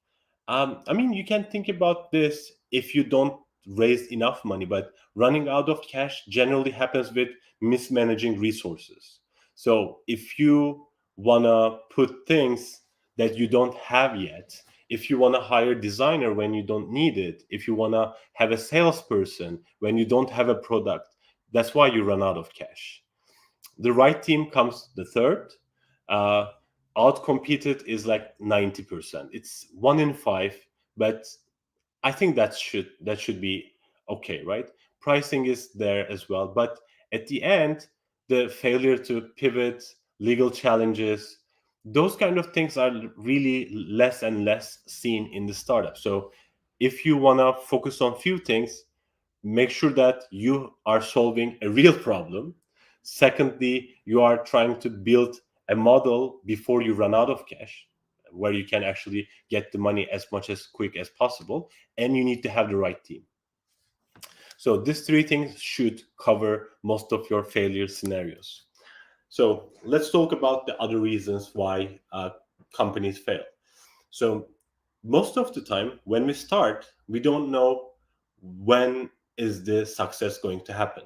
I mean, you can think about this if you don't raise enough money, but running out of cash generally happens with mismanaging resources. So if you want to put things that you don't have yet, if you want to hire a designer when you don't need it, if you want to have a salesperson when you don't have a product, that's why you run out of cash. The right team comes the third. Uh, Outcompeted is like 90%. It's 1 in 5, but I think that should be okay, right? Pricing is there as well, but at the end, the failure to pivot, legal challenges, those kind of things are really less and less seen in the startup. So if you want to focus on few things, make sure that you are solving a real problem. Secondly, you are trying to build a model before you run out of cash, where you can actually get the money as much as quick as possible, and you need to have the right team. So these three things should cover most of your failure scenarios. So let's talk about the other reasons why companies fail. So most of the time when we start, we don't know when is the success going to happen.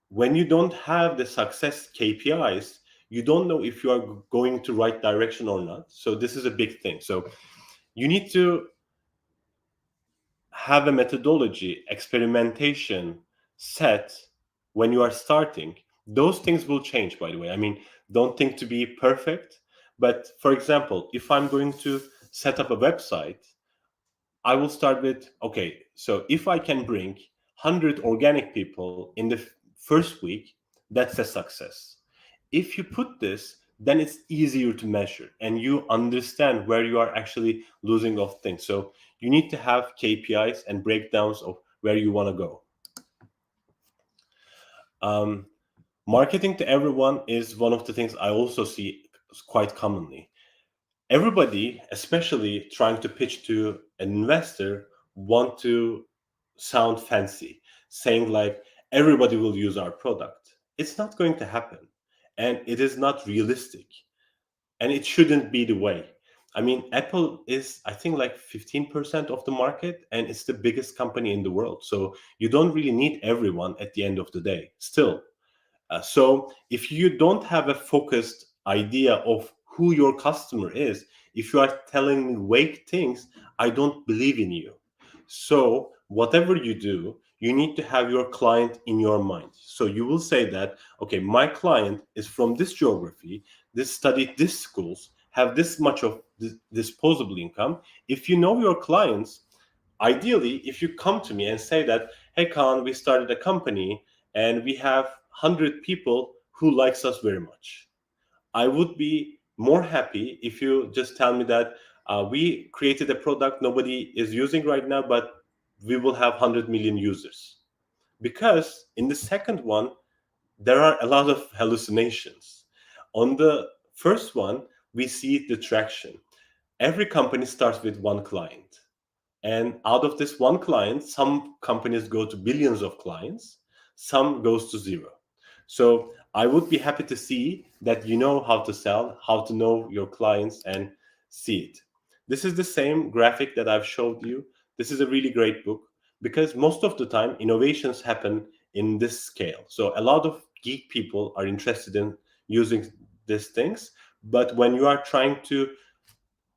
When you don't have the success KPIs, you don't know if you are going to right direction or not. So this is a big thing. So you need to have a methodology, experimentation set when you are starting. Those things will change, by the way. I mean, don't think to be perfect. But for example, if I'm going to set up a website, I will start with, okay, so if I can bring 100 organic people in the first week, that's a success. If you put this, then it's easier to measure and you understand where you are actually losing of things. So you need to have KPIs and breakdowns of where you want to go. Um, Marketing to everyone is one of the things I also see quite commonly. Everybody, especially trying to pitch to an investor, want to sound fancy, saying like everybody will use our product. It's not going to happen, and it is not realistic, and it shouldn't be the way. I mean, Apple is, I think, like 15% of the market, and it's the biggest company in the world. So you don't really need everyone at the end of the day. Still, so if you don't have a focused idea of who your customer is, if you are telling me vague things, I don't believe in you. So whatever you do, you need to have your client in your mind. So you will say that, okay, my client is from this geography, this studied this schools, have this much of disposable income. If you know your clients, ideally, if you come to me and say that, hey, Khan, we started a company and we have 100 people who likes us very much, I would be more happy if you just tell me that we created a product nobody is using right now, but we will have 100 million users. Because in the second one, there are a lot of hallucinations. On the first one, we see the traction. Every company starts with one client. And out of this one client, some companies go to billions of clients, some goes to zero. So I would be happy to see that you know how to sell, how to know your clients and see it. This is the same graphic that I've showed you. This is a really great book because most of the time innovations happen in this scale. So a lot of geek people are interested in using these things, but when you are trying to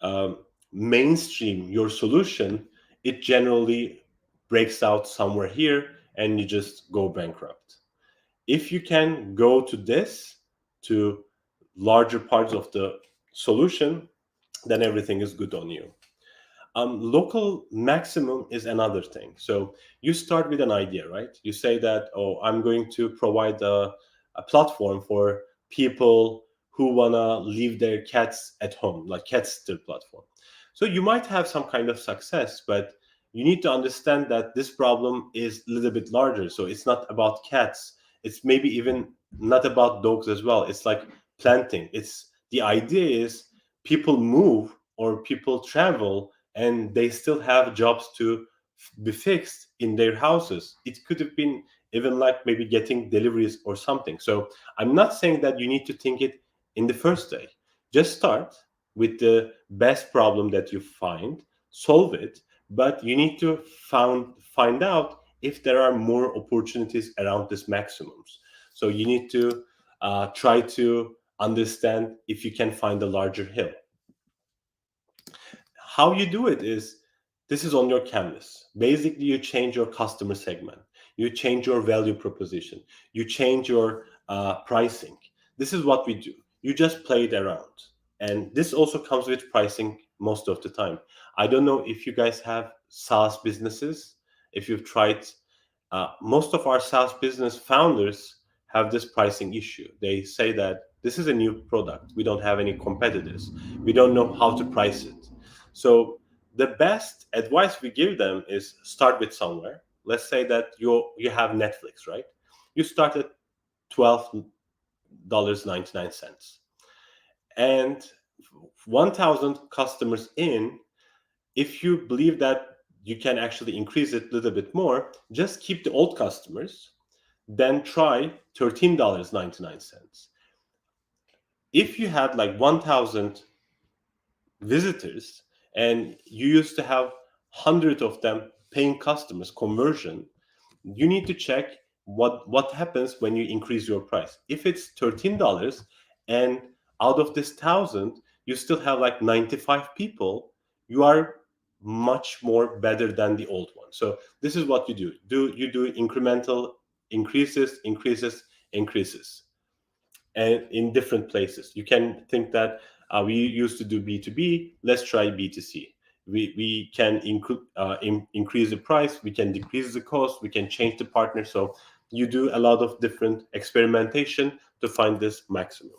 um, mainstream your solution, it generally breaks out somewhere here and you just go bankrupt. If you can go to this, to larger parts of the solution, then everything is good on you. Local maximum is another thing. So you start with an idea, right? You say that, oh, I'm going to provide a platform for people who want to leave their cats at home, like cat sitter platform. So you might have some kind of success, but you need to understand that this problem is a little bit larger. So it's not about cats. It's maybe even not about dogs as well. It's like planting. It's the idea is people move or people travel and they still have jobs to be fixed in their houses. It could have been even like maybe getting deliveries or something. So I'm not saying that you need to think it in the first day. Just start with the best problem that you find, solve it, but you need to find out if there are more opportunities around this maximums. So you need to try to understand if you can find a larger hill. How you do it is, this is on your canvas. Basically, you change your customer segment, you change your value proposition, you change your pricing. This is what we do. You just play it around, and this also comes with pricing most of the time. I don't know if you guys have SaaS businesses, if you've tried. Most of our SaaS business founders have this pricing issue. They say that this is a new product, we don't have any competitors, we don't know how to price it. So the best advice we give them is start with somewhere. Let's say that you have Netflix, right? You start at $12.99, and 1,000 customers in. If you believe that you can actually increase it a little bit more, just keep the old customers, then try $13.99. If you had like 1,000 visitors and you used to have 100 of them paying customers, conversion, you need to check what happens when you increase your price. If it's $13 and out of this 1,000 you still have like 95 people, you are much more better than the old one. So this is what you do. You do incremental increases, and in different places. You can think that we used to do B2B, let's try B2C. We can increase the price, we can decrease the cost, we can change the partner. So you do a lot of different experimentation to find this maximum.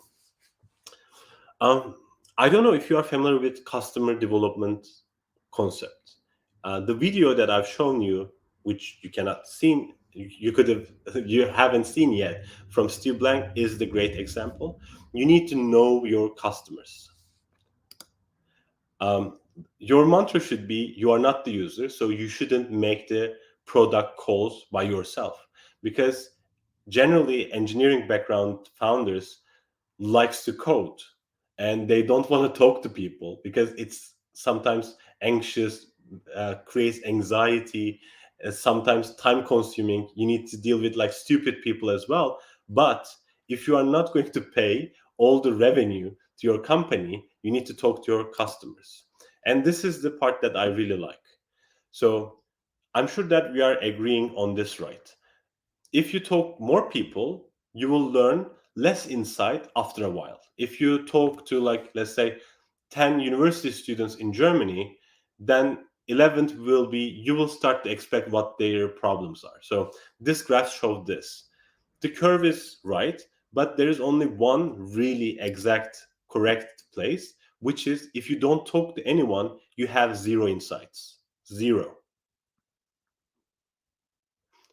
I don't know if you are familiar with customer development concept. The video that I've shown you, which you cannot see, you haven't seen yet, from Steve Blank, is the great example. You need to know your customers. Your mantra should be, you are not the user, so you shouldn't make the product calls by yourself, because generally engineering background founders likes to code and they don't want to talk to people because it's sometimes anxious, creates anxiety, sometimes time consuming. You need to deal with like stupid people as well. But if you are not going to pay all the revenue to your company, you need to talk to your customers. And this is the part that I really like. So I'm sure that we are agreeing on this, right? If you talk more people, you will learn less insight after a while. If you talk to, like, let's say 10 university students in Germany, then 11th will be, you will start to expect what their problems are. So this graph showed this. The curve is right, but there is only one really exact correct place, which is if you don't talk to anyone, you have zero insights. Zero.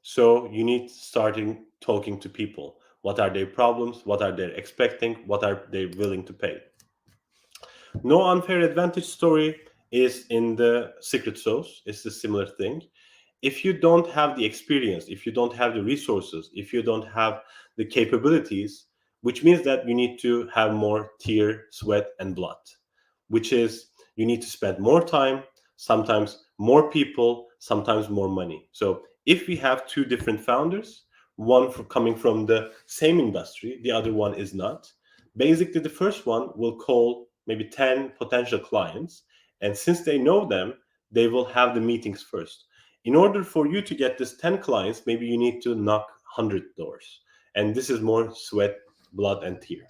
So you need starting talking to people. What are their problems? What are they expecting? What are they willing to pay? No unfair advantage story is in the secret sauce. It's a similar thing. If you don't have the experience, if you don't have the resources, if you don't have the capabilities, which means that you need to have more tear, sweat, and blood, which is you need to spend more time, sometimes more people, sometimes more money. So if we have two different founders, one coming from the same industry, the other one is not, basically the first one will call maybe 10 potential clients, and since they know them, they will have the meetings first. In order for you to get this 10 clients, maybe you need to knock 100 doors, and this is more sweat blood and tear.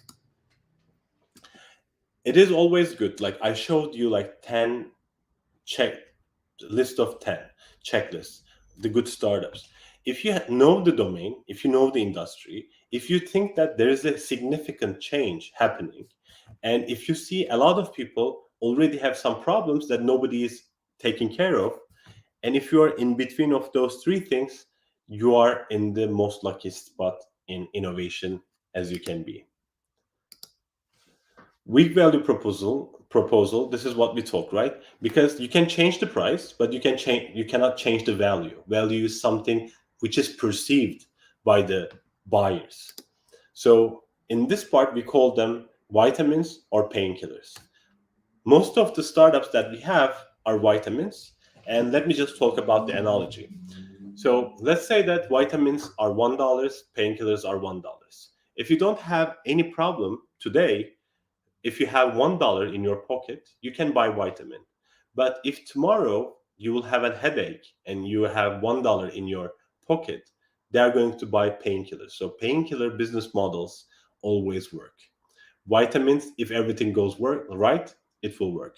It is always good. Like I showed you like 10 list of 10 checklists, the good startups. If you know the domain, if you know the industry, if you think that there is a significant change happening, and if you see a lot of people already have some problems that nobody is taking care of, and if you are in between of those three things, you are in the most lucky spot in innovation as you can be. Weak value proposal, this is what we talk, right? Because you can change the price, but you cannot change the value is something which is perceived by the buyers. So in this part we call them vitamins or painkillers. Most of the startups that we have are vitamins, and let me just talk about the analogy. So let's say that vitamins are $1, painkillers are $1. If you don't have any problem today, if you have $1 in your pocket, you can buy vitamin. But if tomorrow you will have a headache and you have $1 in your pocket, they are going to buy painkillers. So painkiller business models always work. Vitamins, if everything goes right, it will work.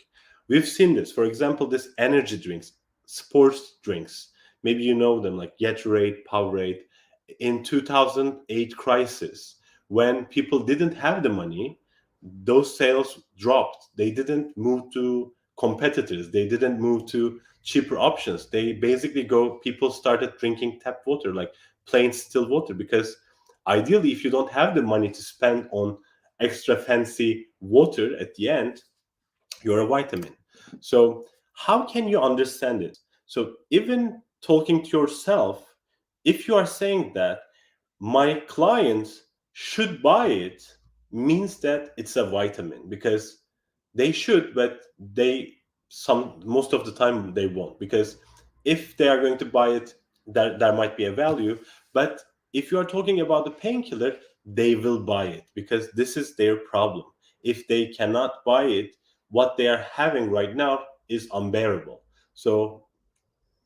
We've seen this. For example, this energy drinks, sports drinks. Maybe you know them like Gatorade, Powerade. In 2008 crisis, when people didn't have the money, those sales dropped. They didn't move to competitors. They didn't move to cheaper options. They basically people started drinking tap water, like plain still water, because ideally, if you don't have the money to spend on extra fancy water at the end, you're a vitamin. So how can you understand it? So even talking to yourself, if you are saying that my clients should buy it, means that it's a vitamin, because they should, but most of the time they won't, because if they are going to buy it, there might be a value. But if you are talking about the painkiller, they will buy it because this is their problem. If they cannot buy it, what they are having right now is unbearable. So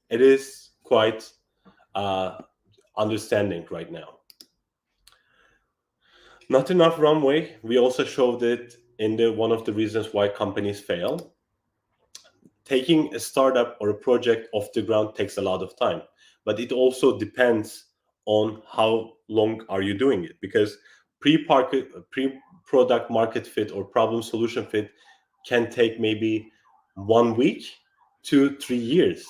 it is quite understanding right now. Not enough runway. We also showed it in one of the reasons why companies fail. Taking a startup or a project off the ground takes a lot of time, but it also depends on how long are you doing it, because pre-product market fit or problem solution fit can take maybe 1 week to 3 years.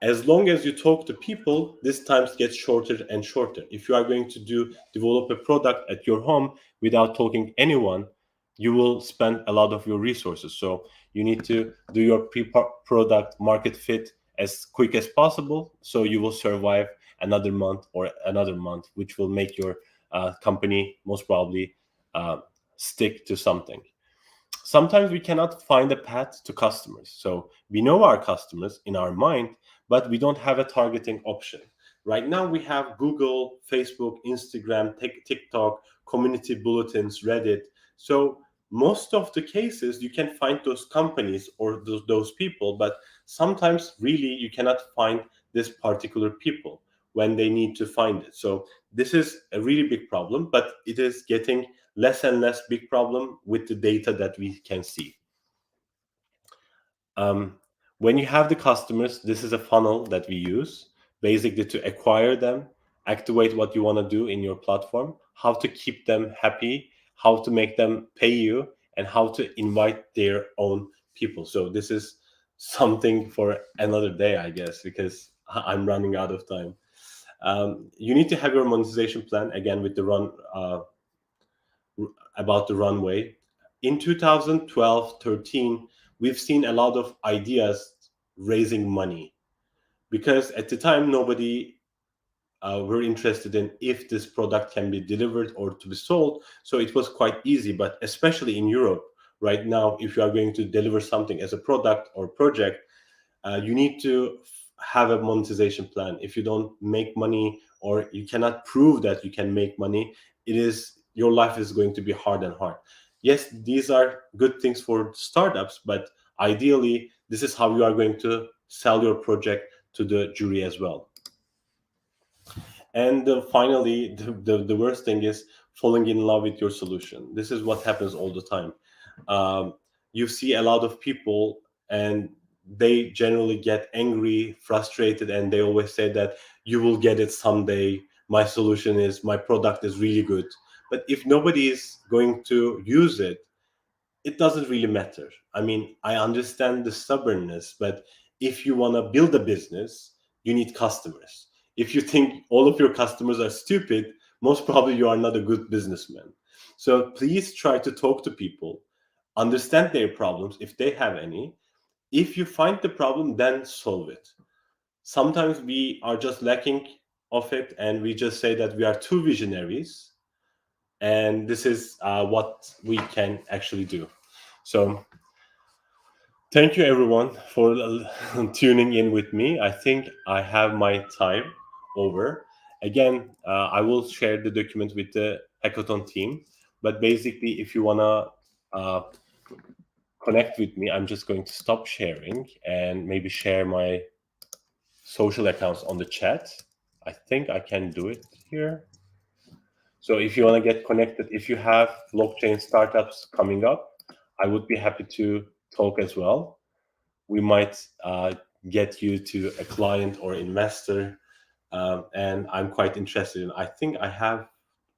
As long as you talk to people, this time gets shorter and shorter. If you are going to develop a product at your home without talking to anyone, you will spend a lot of your resources. So you need to do your pre-product market fit as quick as possible, so you will survive another month or another month, which will make your company most probably stick to something. Sometimes we cannot find a path to customers. So we know our customers in our mind, but we don't have a targeting option. Right now we have Google, Facebook, Instagram, TikTok, community bulletins, Reddit. So most of the cases you can find those companies or those people, but sometimes really you cannot find this particular people when they need to find it. So this is a really big problem, but it is getting less and less big problem with the data that we can see. When you have the customers, this is a funnel that we use basically to acquire them, activate what you want to do in your platform, how to keep them happy, how to make them pay you, and how to invite their own people. So this is something for another day, I guess, because I'm running out of time. You need to have your monetization plan, again, with the about the runway. In 2012-13, we've seen a lot of ideas raising money, because at the time nobody were interested in if this product can be delivered or to be sold. So it was quite easy. But especially in Europe right now, if you are going to deliver something as a product or project, you need to have a monetization plan. If you don't make money or you cannot prove that you can make money, your life is going to be hard and hard. Yes, these are good things for startups, but ideally, this is how you are going to sell your project to the jury as well. And finally, the worst thing is falling in love with your solution. This is what happens all the time. You see a lot of people, and they generally get angry, frustrated, and they always say that you will get it someday. My solution is, my product is really good. But if nobody is going to use it, it doesn't really matter. I mean, I understand the stubbornness, but if you want to build a business, you need customers. If you think all of your customers are stupid, most probably you are not a good businessman. So please try to talk to people, understand their problems if they have any. If you find the problem, then solve it. Sometimes we are just lacking of it, and we just say that we are too visionaries, and this is what we can actually do. So thank you everyone for tuning in with me. I think I have my time over. Again, I will share the document with the hackathon team. But basically, if you wanna connect with me, I'm just going to stop sharing and maybe share my social accounts on the chat. I think I can do it here. So if you want to get connected, if you have blockchain startups coming up, I would be happy to talk as well. We might get you to a client or investor, and I'm quite interested in. I think I have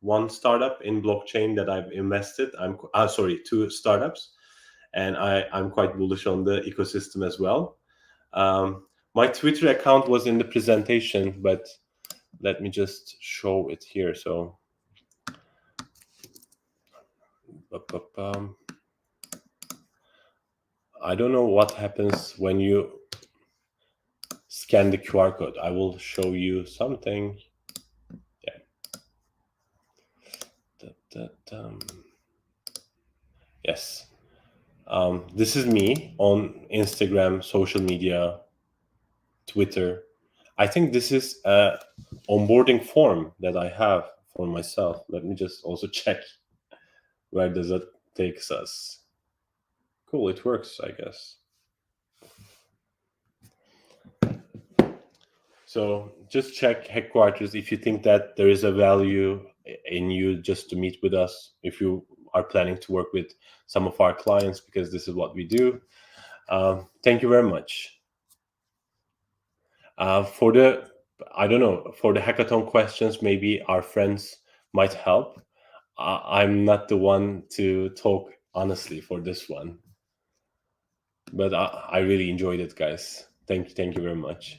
one startup in blockchain that I've invested. Sorry, two startups, and I'm quite bullish on the ecosystem as well. My Twitter account was in the presentation, but let me just show it here. So I don't know what happens when you scan the QR code. I will show you something. Yeah. Yes. This is me on Instagram, social media, Twitter. I think this is a onboarding form that I have for myself. Let me just also check where does it takes us. Cool, it works, I guess. So just check Hackquarters if you think that there is a value in you just to meet with us, if you are planning to work with some of our clients, because this is what we do. Thank you very much. For the hackathon questions, maybe our friends might help. I'm not the one to talk honestly for this one, but I really enjoyed it, guys. Thank you very much.